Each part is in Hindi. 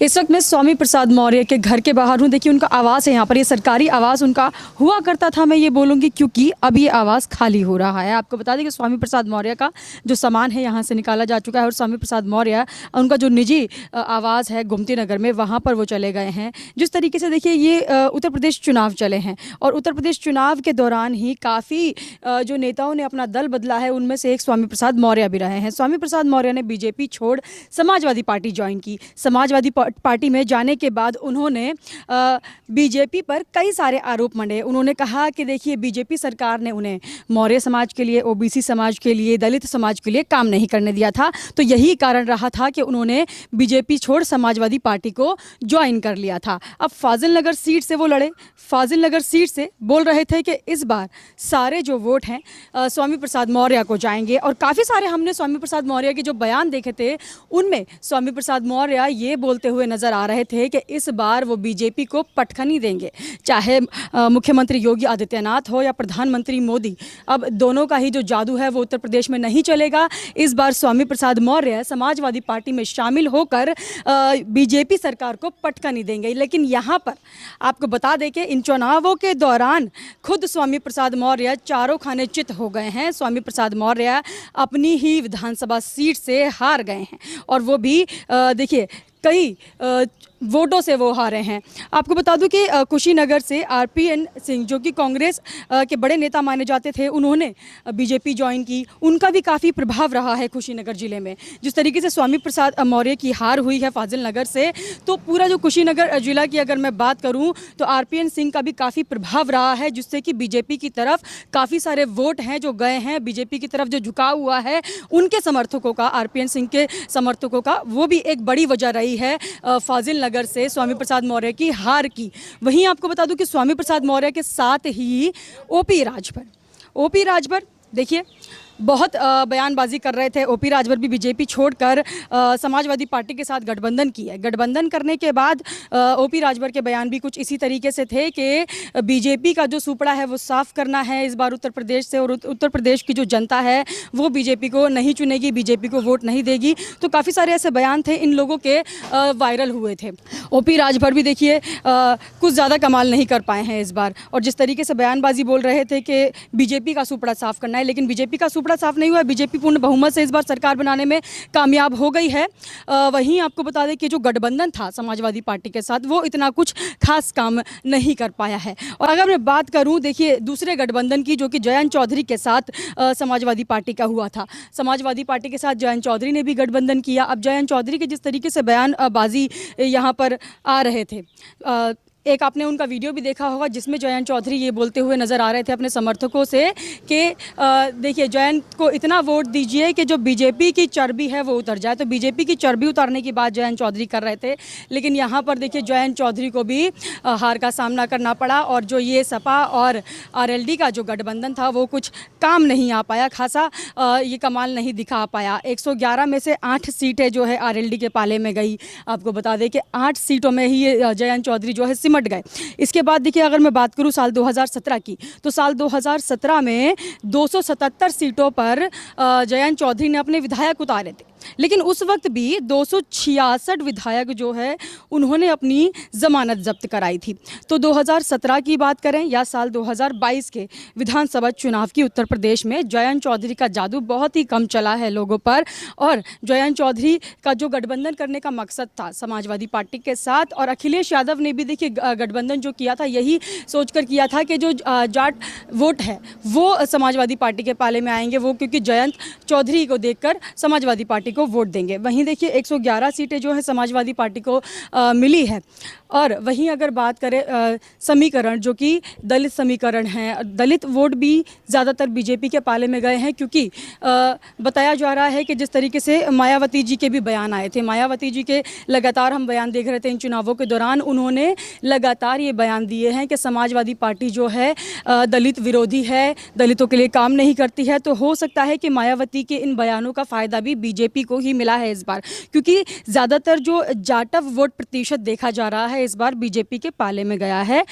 इस वक्त मैं स्वामी प्रसाद मौर्य के घर के बाहर हूँ। देखिए उनका आवास है यहाँ पर, ये सरकारी आवास उनका हुआ करता था, मैं ये बोलूँगी, क्योंकि अब ये आवास खाली हो रहा है। आपको बता दें कि स्वामी प्रसाद मौर्य का जो सामान है यहाँ से निकाला जा चुका है और स्वामी प्रसाद मौर्य उनका जो निजी आवास है गोमती नगर में, वहाँ पर वो चले गए हैं। जिस तरीके से देखिए ये उत्तर प्रदेश चुनाव चले हैं और उत्तर प्रदेश चुनाव के दौरान ही काफ़ी जो नेताओं ने अपना दल बदला है, उनमें से एक स्वामी प्रसाद मौर्य भी रहे हैं। स्वामी प्रसाद मौर्य ने बीजेपी छोड़ समाजवादी पार्टी ज्वाइन की। समाजवादी पार्टी में जाने के बाद उन्होंने बीजेपी पर कई सारे आरोप मंडे। उन्होंने कहा कि देखिए बीजेपी सरकार ने उन्हें मौर्य समाज के लिए, ओबीसी समाज के लिए, दलित समाज के लिए काम नहीं करने दिया था, तो यही कारण रहा था कि उन्होंने बीजेपी छोड़ समाजवादी पार्टी को ज्वाइन कर लिया था। अब फाजिल नगर सीट से वो लड़े, फाजिल नगर सीट से बोल रहे थे कि इस बार सारे जो वोट हैं स्वामी प्रसाद मौर्य को जाएंगे। और काफ़ी सारे हमने स्वामी प्रसाद मौर्य के जो बयान देखे थे, उनमें स्वामी प्रसाद मौर्य ये बोलते हुए नजर आ रहे थे कि इस बार वो बीजेपी को पटखनी देंगे, चाहे मुख्यमंत्री योगी आदित्यनाथ हो या प्रधानमंत्री मोदी। अब दोनों का ही जो जादू है वो उत्तर प्रदेश में नहीं चलेगा। इस बार स्वामी प्रसाद मौर्य समाजवादी पार्टी में शामिल होकर बीजेपी सरकार को पटखनी देंगे। लेकिन यहाँ पर आपको बता दें कि इन चुनावों के दौरान खुद स्वामी प्रसाद मौर्य चारों खाने चित हो गए हैं। स्वामी प्रसाद मौर्य अपनी ही विधानसभा सीट से हार गए हैं और वो भी देखिए कई वोटों से वो हारे हैं। आपको बता दूं कि कुशीनगर से आरपीएन सिंह, जो कि कांग्रेस के बड़े नेता माने जाते थे, उन्होंने बीजेपी ज्वाइन की। उनका भी काफ़ी प्रभाव रहा है कुशीनगर ज़िले में। जिस तरीके से स्वामी प्रसाद मौर्य की हार हुई है फाजिल नगर से, तो पूरा जो कुशीनगर ज़िला की अगर मैं बात करूं तो आरपीएन सिंह का भी काफ़ी प्रभाव रहा है, जिससे कि बीजेपी की तरफ काफ़ी सारे वोट हैं जो गए हैं। बीजेपी की तरफ जो झुकाव हुआ है उनके समर्थकों का, आरपीएन सिंह के समर्थकों का, वो भी एक बड़ी वजह रही है फाजिल नगर से स्वामी प्रसाद मौर्य की हार की। वहीं आपको बता दूं कि स्वामी प्रसाद मौर्य के साथ ही ओपी राजभर देखिए बहुत बयानबाजी कर रहे थे। ओपी राजभर भी बीजेपी छोड़कर समाजवादी पार्टी के साथ गठबंधन की है। गठबंधन करने के बाद ओपी राजभर के बयान भी कुछ इसी तरीके से थे कि बीजेपी का जो सुपड़ा है वो साफ करना है इस बार उत्तर प्रदेश से, और उत्तर प्रदेश की जो जनता है वो बीजेपी को नहीं चुनेगी, बीजेपी को वोट नहीं देगी। तो काफ़ी सारे ऐसे बयान थे इन लोगों के, वायरल हुए थे। ओपी राजभर भी देखिए कुछ ज़्यादा कमाल नहीं कर पाए हैं इस बार, और जिस तरीके से बयानबाजी बोल रहे थे कि बीजेपी का सुपड़ा साफ करना है, लेकिन बीजेपी का सुपड़ा साफ नहीं हुआ। बीजेपी पूर्ण बहुमत से इस बार सरकार बनाने में कामयाब हो गई है। वहीं आपको बता दें कि जो गठबंधन था समाजवादी पार्टी के साथ, वो इतना कुछ खास काम नहीं कर पाया है। और अगर मैं बात करूं देखिए दूसरे गठबंधन की, जो कि जयंत चौधरी के साथ समाजवादी पार्टी का हुआ था, समाजवादी पार्टी के साथ जयंत चौधरी ने भी गठबंधन किया। अब जयंत चौधरी के जिस तरीके से बयानबाजी यहाँ पर आ रहे थे, एक आपने उनका वीडियो भी देखा होगा जिसमें जयंत चौधरी ये बोलते हुए नज़र आ रहे थे अपने समर्थकों से कि देखिए जयंत को इतना वोट दीजिए कि जो बीजेपी की चर्बी है वो उतर जाए। तो बीजेपी की चर्बी उतारने की बात जयंत चौधरी कर रहे थे, लेकिन यहाँ पर देखिए जयंत चौधरी को भी हार का सामना करना पड़ा, और जो ये सपा और आरएलडी का जो गठबंधन था वो कुछ काम नहीं आ पाया, खासा ये कमाल नहीं दिखा पाया। 111 में से 8 सीटें जो है आरएलडी के पाले में गई। आपको बता दें कि 8 सीटों में ही जयंत चौधरी जो है सिमट गए। इसके बाद देखिए अगर मैं बात करूं साल 2017 की, तो साल 2017 में 277 सीटों पर जयंत चौधरी ने अपने विधायक उतारे थे, लेकिन उस वक्त भी 266 विधायक जो है उन्होंने अपनी जमानत जब्त कराई थी। तो 2017 की बात करें या साल 2022 के विधानसभा चुनाव की, उत्तर प्रदेश में जयंत चौधरी का जादू बहुत ही कम चला है लोगों पर। और जयंत चौधरी का जो गठबंधन करने का मकसद था समाजवादी पार्टी के साथ, और अखिलेश यादव ने भी देखिए गठबंधन जो किया था यही सोचकर किया था कि जो जाट वोट है वो समाजवादी पार्टी के पाले में आएंगे, वो क्योंकि जयंत चौधरी को देखकर समाजवादी पार्टी को वोट देंगे। वहीं देखिए 111 सीटें जो है समाजवादी पार्टी को मिली है। और वहीं अगर बात करें समीकरण, जो कि दलित समीकरण हैं, दलित वोट भी ज़्यादातर बीजेपी के पाले में गए हैं, क्योंकि बताया जा रहा है कि जिस तरीके से मायावती जी के भी बयान आए थे, मायावती जी के लगातार हम बयान देख रहे थे इन चुनावों के दौरान, उन्होंने लगातार ये बयान दिए हैं कि समाजवादी पार्टी जो है दलित विरोधी है, दलितों के लिए काम नहीं करती है। तो हो सकता है कि मायावती के इन बयानों का फ़ायदा भी बीजेपी बीजेपी को ही मिला है इस बार, क्योंकि ज़्यादातर जो जाटव वोट प्रतिशत देखा जा रहा है इस बार बीजेपी के पाले में गया है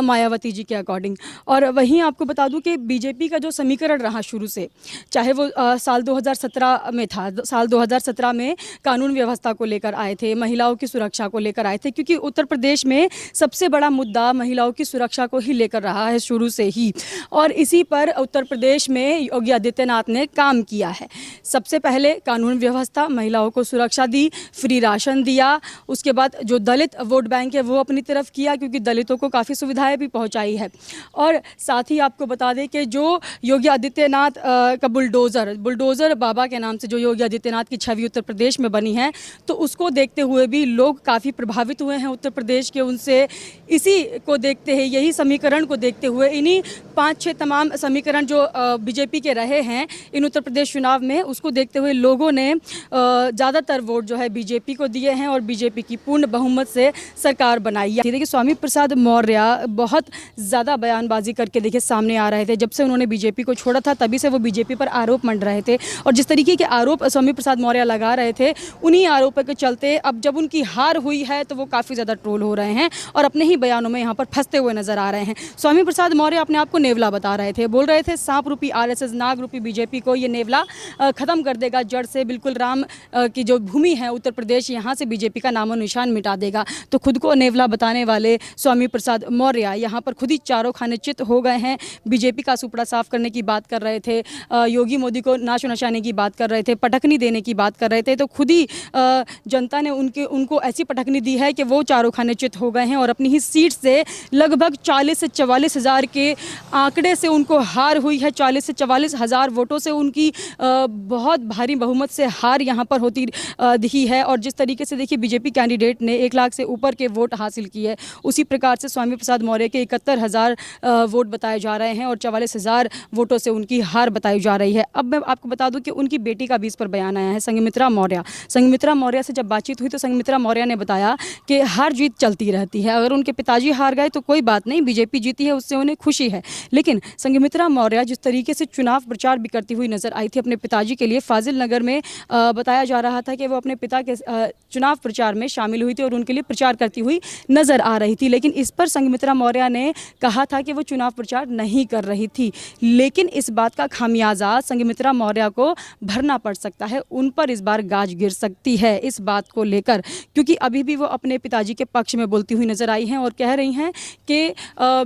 मायावती जी के अकॉर्डिंग। और वहीं आपको बता दूं कि बीजेपी का जो समीकरण रहा शुरू से, चाहे वो साल 2017 में था, साल 2017 में कानून व्यवस्था को लेकर आए थे, महिलाओं की सुरक्षा को लेकर आए थे, क्योंकि उत्तर प्रदेश में सबसे बड़ा मुद्दा महिलाओं की सुरक्षा को ही लेकर रहा है शुरू से ही। और इसी पर उत्तर प्रदेश में योगी आदित्यनाथ ने काम किया है। सबसे पहले कानून व्यवस्था, महिलाओं को सुरक्षा दी, फ्री राशन दिया, उसके बाद जो दलित वोट बैंक है वो अपनी तरफ किया, क्योंकि दलितों को काफ़ी सुविधाएं भी पहुंचाई है। और साथ ही आपको बता दें कि जो योगी आदित्यनाथ का बुलडोज़र बाबा के नाम से जो योगी आदित्यनाथ की छवि उत्तर प्रदेश में बनी है, तो उसको देखते हुए भी लोग काफ़ी प्रभावित हुए हैं उत्तर प्रदेश के उनसे। इसी को देखते हैं, यही समीकरण को देखते हुए, इन्हीं 5-6 तमाम समीकरण जो बीजेपी के रहे हैं इन उत्तर प्रदेश चुनाव में, उसको देखते हुए लोगों ने ज़्यादातर वोट जो है बीजेपी को दिए हैं और बीजेपी की पूर्ण बहुमत से सरकार बनाई है। देखिए स्वामी प्रसाद मौर्य बहुत ज़्यादा बयानबाजी करके देखिए सामने आ रहे थे। जब से उन्होंने बीजेपी को छोड़ा था तभी से वो बीजेपी पर आरोप मंड रहे थे, और जिस तरीके के आरोप स्वामी प्रसाद मौर्य लगा रहे थे, उन्हीं आरोपों के चलते अब जब उनकी हार हुई है तो वो काफ़ी ज़्यादा ट्रोल हो रहे हैं और अपने ही बयानों में यहाँ पर फंसते हुए नजर आ रहे हैं। स्वामी प्रसाद मौर्य अपने आप को नेवला बता रहे थे, बोल रहे थे सांप रूपी आरएसएस, नाग रूपी बीजेपी को ये नेवला खत्म कर देगा जड़ से, बिल्कुल राम की जो भूमि है उत्तर प्रदेश, यहाँ से बीजेपी का नामो निशान मिटा देगा। तो खुद को नेवला बताने वाले स्वामी प्रसाद मौर्य यहाँ पर खुद ही चारों खाने चित हो गए हैं। बीजेपी का सुपड़ा साफ करने की बात कर रहे थे, योगी मोदी को नाच नचाने की बात कर रहे थे, पटकनी देने की बात कर रहे थे, तो खुद ही जनता ने उनको ऐसी पटकनी दी है कि वो चारों खाने चित हो गए हैं और अपनी ही सीट से लगभग 40 से 44 हज़ार के आंकड़े से उनको हार हुई है। 40 से 44 हज़ार वोटों से उनकी बहुत भारी बहुमत से हार यहाँ पर होती दिखी है। और जिस तरीके से देखिए बीजेपी कैंडिडेट ने 1 लाख से ऊपर के वोट हासिल किए, उसी प्रकार से स्वामी प्रसाद मौर्य के 71,000 वोट बताए जा रहे हैं और 44,000 वोटों से उनकी हार बताई जा रही है। अब मैं आपको बता दूं कि उनकी बेटी का भी इस पर बयान आया है, संघमित्रा मौर्य। संघमित्रा मौर्य से जब बातचीत हुई तो संघमित्रा मौर्य ने बताया कि हार जीत चलती रहती है, अगर उनके पिताजी हार गए तो कोई बात नहीं, बीजेपी जीती है उससे उन्हें खुशी है। लेकिन संघमित्रा मौर्य जिस तरीके से चुनाव प्रचार भी करती हुई नजर आई थी अपने पिताजी के लिए, फाजिल नगर में बताया जा रहा था कि वो अपने पिता के चुनाव प्रचार में शामिल हुई थी और उनके लिए प्रचार करती हुई नजर आ रही थी। लेकिन इस पर संघमित्रा मौर्य ने कहा था कि वो चुनाव प्रचार नहीं कर रही थी। लेकिन इस बात का खामियाजा संघमित्रा मौर्य को भरना पड़ सकता है, उन पर इस बार गाज गिर सकती है इस बात को लेकर, क्योंकि अभी भी वो अपने पिताजी के पक्ष में बोलती हुई नजर आई हैं और कह रही हैं कि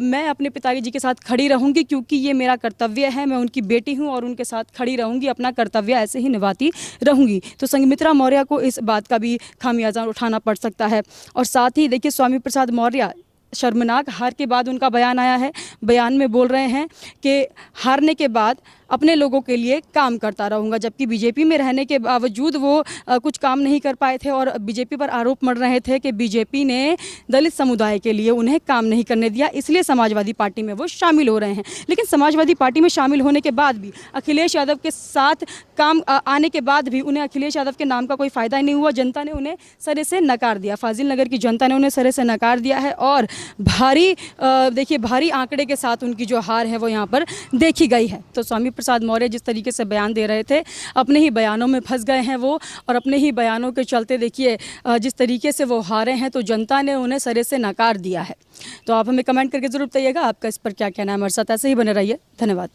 मैं अपने पिताजी के साथ खड़ी रहूंगी क्योंकि ये मेरा कर्तव्य है, मैं उनकी बेटी हूं और उनके साथ खड़ी रहूंगी, अपना कर्तव्य ऐसे ही निभाती रहूंगी। तो संघमित्रा मौर्य को इस बात का भी खामियाजा उठाना पड़ सकता है। और साथ ही देखिए स्वामी प्रसाद मौर्य शर्मनाक हार के बाद उनका बयान आया है, बयान में बोल रहे हैं कि हारने के बाद अपने लोगों के लिए काम करता रहूँगा, जबकि बीजेपी में रहने के बावजूद वो कुछ काम नहीं कर पाए थे और बीजेपी पर आरोप मढ़ रहे थे कि बीजेपी ने दलित समुदाय के लिए उन्हें काम नहीं करने दिया, इसलिए समाजवादी पार्टी में वो शामिल हो रहे हैं। लेकिन समाजवादी पार्टी में शामिल होने के बाद भी, अखिलेश यादव के साथ काम आने के बाद भी उन्हें अखिलेश यादव के नाम का कोई फ़ायदा ही नहीं हुआ। जनता ने उन्हें सरे से नकार दिया, फाजिल नगर की जनता ने उन्हें सरे से नकार दिया है और भारी आंकड़े के साथ उनकी जो हार है वो यहाँ पर देखी गई है। तो स्वामी प्रसाद मौर्य जिस तरीके से बयान दे रहे थे, अपने ही बयानों में फंस गए हैं वो, और अपने ही बयानों के चलते देखिए जिस तरीके से वो हारे हैं तो जनता ने उन्हें सरे से नकार दिया है। तो आप हमें कमेंट करके ज़रूर बताइएगा आपका इस पर क्या कहना है। हमारे साथ ऐसे ही बने रहिए। धन्यवाद।